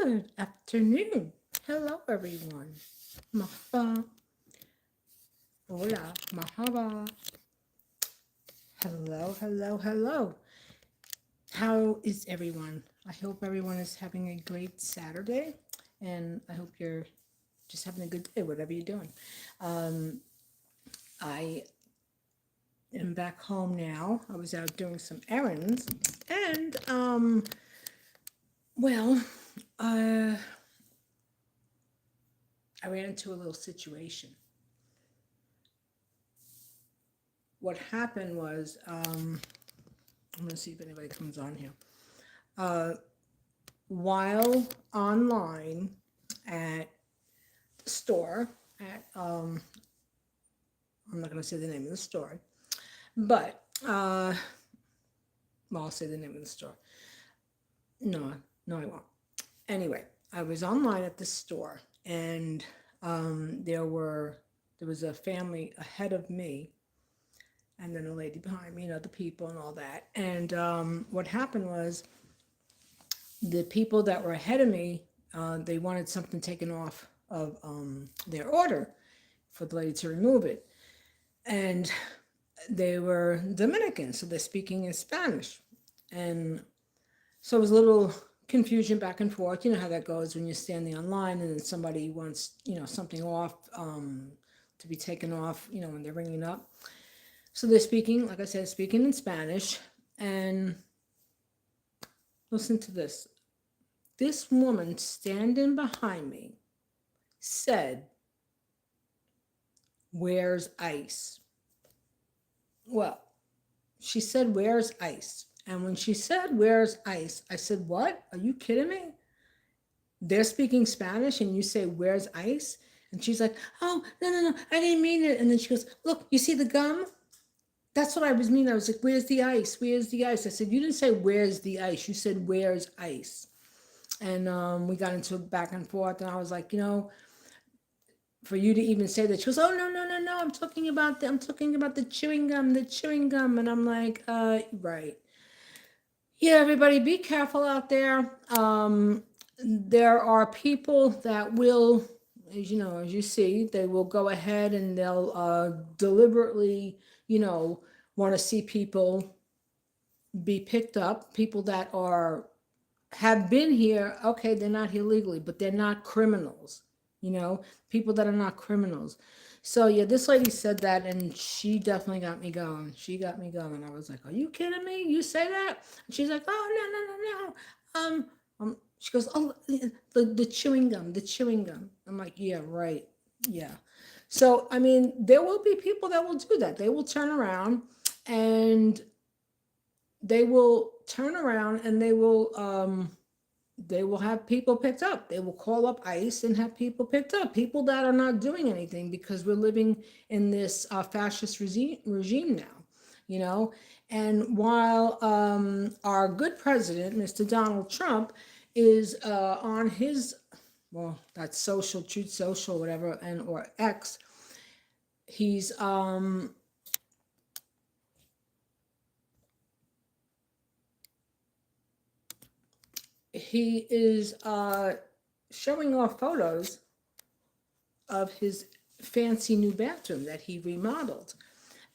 Good afternoon. Hello, everyone. Mahaba. Hola. Mahaba. Hello, hello, hello. How is everyone? I hope everyone is having a great Saturday, and I hope you're just having a good day, whatever you're doing. Um, I am back home now. I was out doing some errands, and well, uh, I ran into a little situation. What happened was, I'm gonna see if anybody comes on here. Uh, while online at the store, at I'm not gonna say the name of the store, but well, I'll say the name of the store. No, no, I won't. Anyway, I was online at the store, and there was a family ahead of me, and then a lady behind me, the people and all that. And what happened was the people that were ahead of me, they wanted something taken off of their order for the lady to remove it. And they were Dominican, so they're speaking in Spanish. And so it was a little confusion back and forth. You know how that goes when you're standing online and then somebody wants, something off to be taken off, when they're ringing up. So they're speaking, like I said, speaking in Spanish. And listen to this. This woman standing behind me said, "Where's ice?" Well, she said, "Where's ice?" And when she said, "Where's ice?" I said, "What? Are you kidding me? They're speaking Spanish and you say, 'Where's ice?'" And she's like, "Oh, no, no, no, I didn't mean it." And then she goes, "Look, you see the gum? That's what I was meaning." I was like, "Where's the ice? Where's the ice?" I said, "You didn't say, 'Where's the ice?' You said, 'Where's ice?'" And we got into back and forth. And I was like, for you to even say that, she goes, "Oh, no, no, no, no, I'm talking about the chewing gum, the chewing gum." And I'm like, right. Yeah, everybody be careful out there. There are people that will, as you see, they will go ahead and they'll deliberately, want to see people be picked up, people that are have been here. Okay, they're not here legally, but they're not criminals, people that are not criminals. So yeah, this lady said that, and she definitely got me going. She got me going. I was like, "Are you kidding me? You say that?" And she's like, "Oh, no, no, no, no." She goes, "Oh, the chewing gum, the chewing gum." I'm like, "Yeah, right, yeah." So I mean, there will be people that will do that. They will turn around, and they will have people picked up. They will call up ICE and have people picked up. People that are not doing anything, because we're living in this fascist regime now, you know. And while our good president, Mr. Donald Trump, is on his, well, that's social, truth social, whatever, and or X, he's he is showing off photos of his fancy new bathroom that he remodeled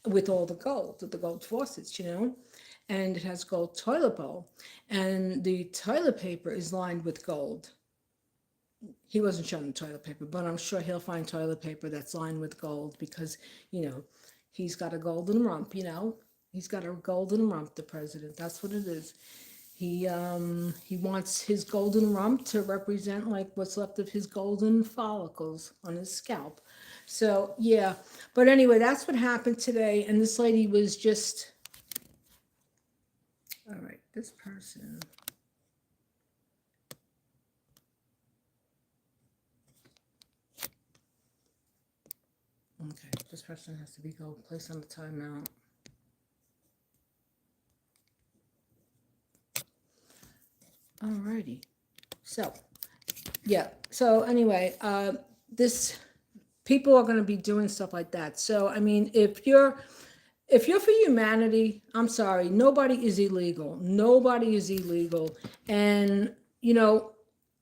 with all the gold, with the gold faucets, and it has gold toilet bowl, and the toilet paper is lined with gold. He wasn't showing the toilet paper, but I'm sure he'll find toilet paper that's lined with gold because, you know, he's got a golden rump, He's got a golden rump, the president. That's what it is. He wants his golden rump to represent like what's left of his golden follicles on his scalp. So yeah, but anyway, that's what happened today. And this lady was just, all right. This person, okay, this person has to be go placed on the timeout. Alrighty. So yeah. So anyway, this people are going to be doing stuff like that. So I mean, if you're for humanity, I'm sorry, nobody is illegal. Nobody is illegal. And, you know,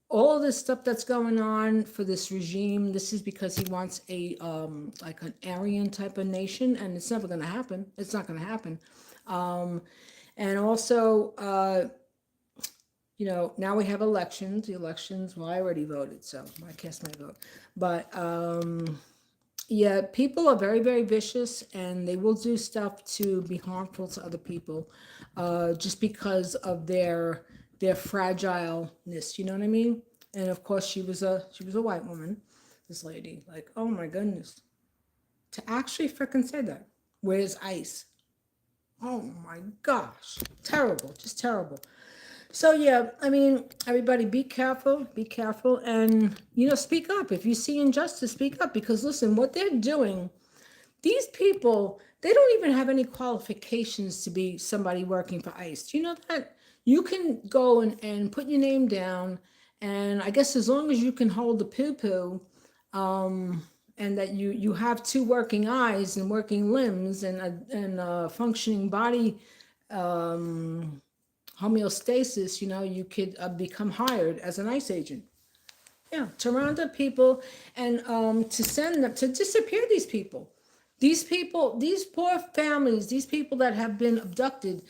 all of this stuff that's going on for this regime, this is because he wants a like an Aryan type of nation, and it's never going to happen. It's not going to happen. Um, and also, now we have elections. The elections. Well, I already voted, so I cast my vote. But yeah, people are very, very vicious, and they will do stuff to be harmful to other people, just because of their fragileness. You know what I mean? And of course, she was a white woman. This lady, like, oh my goodness, to actually freaking say that. Where's ICE? Oh my gosh, terrible, just terrible. So yeah, I mean, everybody be careful, and speak up. If you see injustice, speak up, because listen, what they're doing, these people, they don't even have any qualifications to be somebody working for ICE. Do you know that? You can go and put your name down, and I guess as long as you can hold the poo-poo, and that you have two working eyes and working limbs and a functioning body, homeostasis, you could become hired as an ICE agent. Yeah, to round up people and to send them to disappear these people. These people, these poor families, these people that have been abducted,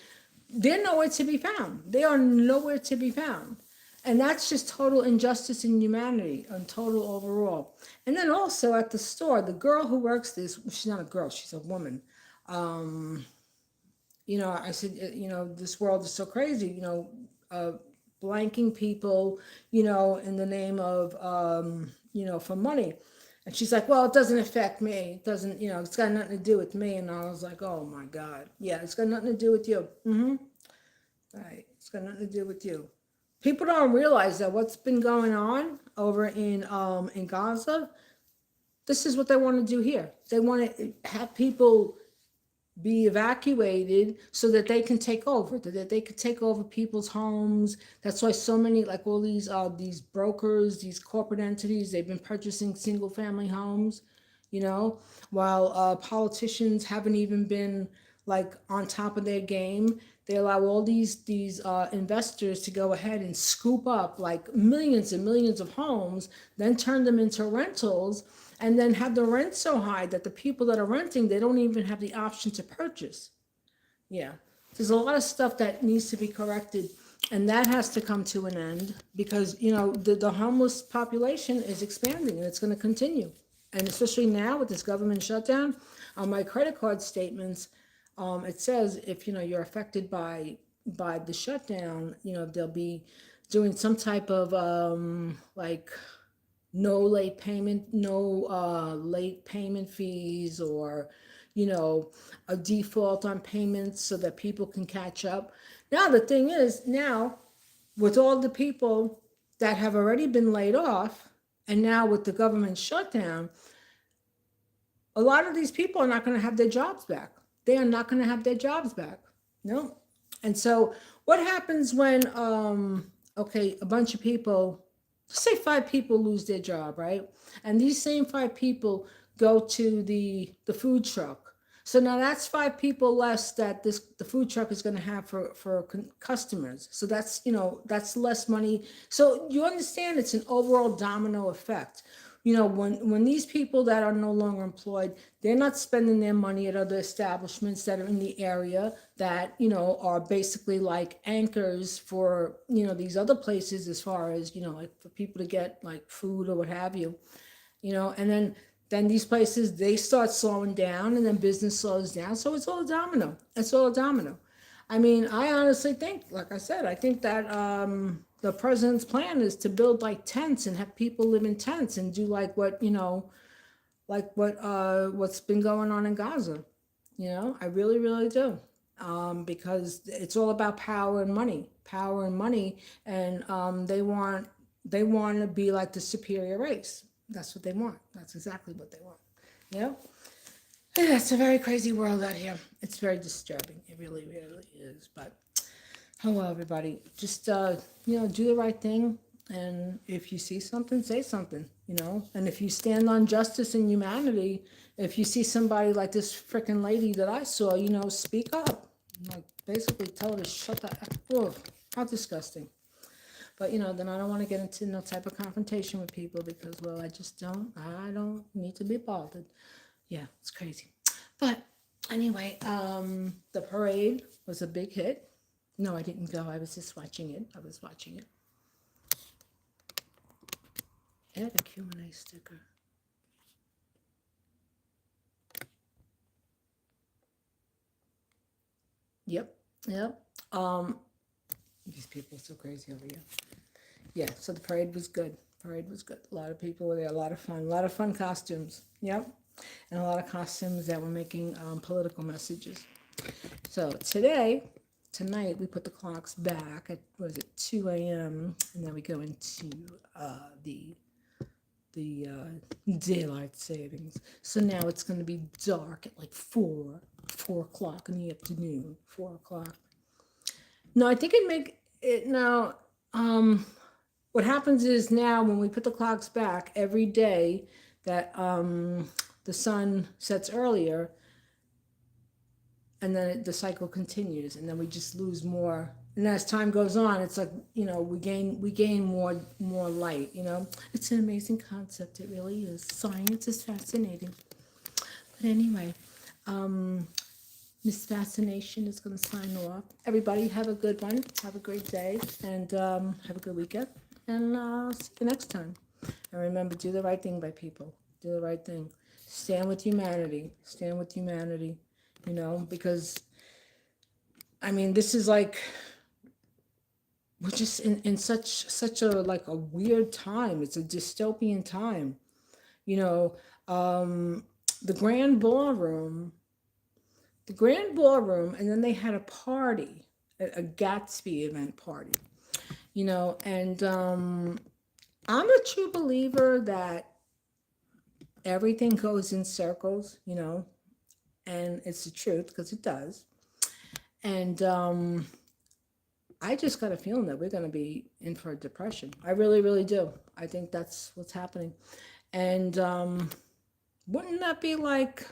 they're nowhere to be found. They are nowhere to be found. And that's just total injustice in humanity and total overall. And then also at the store, the girl who works this, she's not a girl, she's a woman. I said, this world is so crazy, blanking people, in the name of, for money. And she's like, well, it doesn't affect me. It doesn't, it's got nothing to do with me. And I was like, oh my God. Yeah, it's got nothing to do with you. Right. It's got nothing to do with you. People don't realize that what's been going on over in Gaza, this is what they want to do here. They want to have people be evacuated so that they can take over, that they could take over people's homes. That's why so many, like all these brokers, these corporate entities, they've been purchasing single family homes, while politicians haven't even been like on top of their game. They allow all these investors to go ahead and scoop up like millions and millions of homes, then turn them into rentals, and then have the rent so high that the people that are renting, they don't even have the option to purchase. Yeah, there's a lot of stuff that needs to be corrected, and that has to come to an end, because the homeless population is expanding, and it's going to continue. And especially now with this government shutdown, on my credit card statements, it says if you're affected by the shutdown, they'll be doing some type of like no late payment fees, or a default on payments so that people can catch up. Now the thing is, now with all the people that have already been laid off, and now with the government shutdown, a lot of these people are not going to have their jobs back. They are not going to have their jobs back. No. And so what happens when okay, a bunch of people, say 5 people lose their job, right? And these same 5 people go to the food truck. So now that's 5 people less that the food truck is going to have for customers. So that's less money. So you understand, it's an overall domino effect. When these people that are no longer employed, they're not spending their money at other establishments that are in the area that, are basically like anchors for, these other places, as far as, like for people to get like food or what have you, and then these places, they start slowing down, and then business slows down. So it's all a domino. It's all a domino. I mean, I honestly think, like I said, I think that the president's plan is to build like tents and have people live in tents and do like what, what's been going on in Gaza. I really, really do. Because it's all about power and money, and they want to be like the superior race. That's what they want. That's exactly what they want. Yeah. Yeah, it's a very crazy world out here. It's very disturbing. It really, really is. But hello, everybody. Just do the right thing. And if you see something, say something. And if you stand on justice and humanity, if you see somebody like this freaking lady that I saw, speak up. Like basically tell her to shut the. Oh, how disgusting. But then I don't want to get into no type of confrontation with people because, well, I don't need to be bothered. Yeah, it's crazy. But anyway, the parade was a big hit. No, I didn't go. I was just watching it. I was watching it. Add a Q&A sticker. Yep. These people are so crazy over here. Yeah, so the parade was good. Parade was good. A lot of people were there, a lot of fun costumes. Yep. And a lot of costumes that were making political messages. So tonight, we put the clocks back at, 2 a.m., and then we go into the daylight savings. So now it's going to be dark at like 4 o'clock in the afternoon, 4 o'clock. No, I think it make it now. What happens is now when we put the clocks back every day that the sun sets earlier, and then the cycle continues, and then we just lose more. And as time goes on, it's like we gain more light. It's an amazing concept. It really is. Science is fascinating. But anyway, Miss Fascination is going to sign off. Everybody have a good one. Have a great day, and have a good weekend. And see you next time. And remember, do the right thing by people. Do the right thing. Stand with humanity. Stand with humanity. Because, I mean, this is like, we're just in such a like a weird time. It's a dystopian time. The Grand Ballroom, and then they had a party, a Gatsby event party. And I'm a true believer that everything goes in circles, and it's the truth because it does. And I just got a feeling that we're going to be in for a depression. I really, really do. I think that's what's happening. And wouldn't that be like,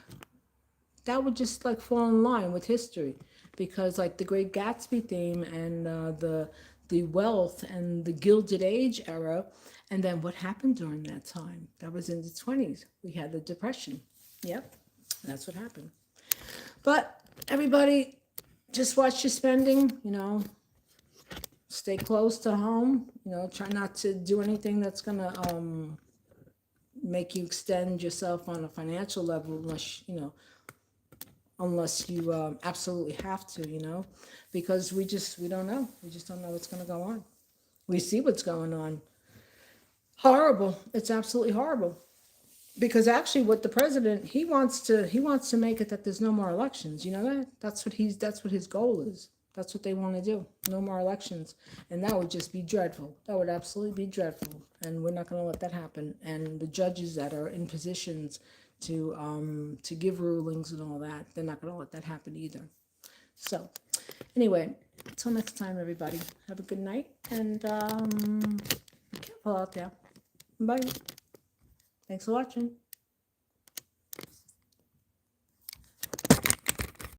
that would just like fall in line with history, because like the Great Gatsby theme and the wealth and the Gilded Age era, and then what happened during that time? That was in the 20s. We had the Depression. Yep, that's what happened. But everybody, just watch your spending, stay close to home, try not to do anything that's going to make you extend yourself on a financial level unless you absolutely have to, because we don't know. We just don't know what's going to go on. We see what's going on. Horrible. It's absolutely horrible. Because actually what the president, he wants to make it that there's no more elections. You know that? That's what his goal is. That's what they want to do. No more elections. And that would just be dreadful. That would absolutely be dreadful. And we're not going to let that happen. And the judges that are in positions to give rulings and all that, they're not going to let that happen either. So anyway, until next time, everybody, have a good night, and be careful out there. Bye. Thanks for watching.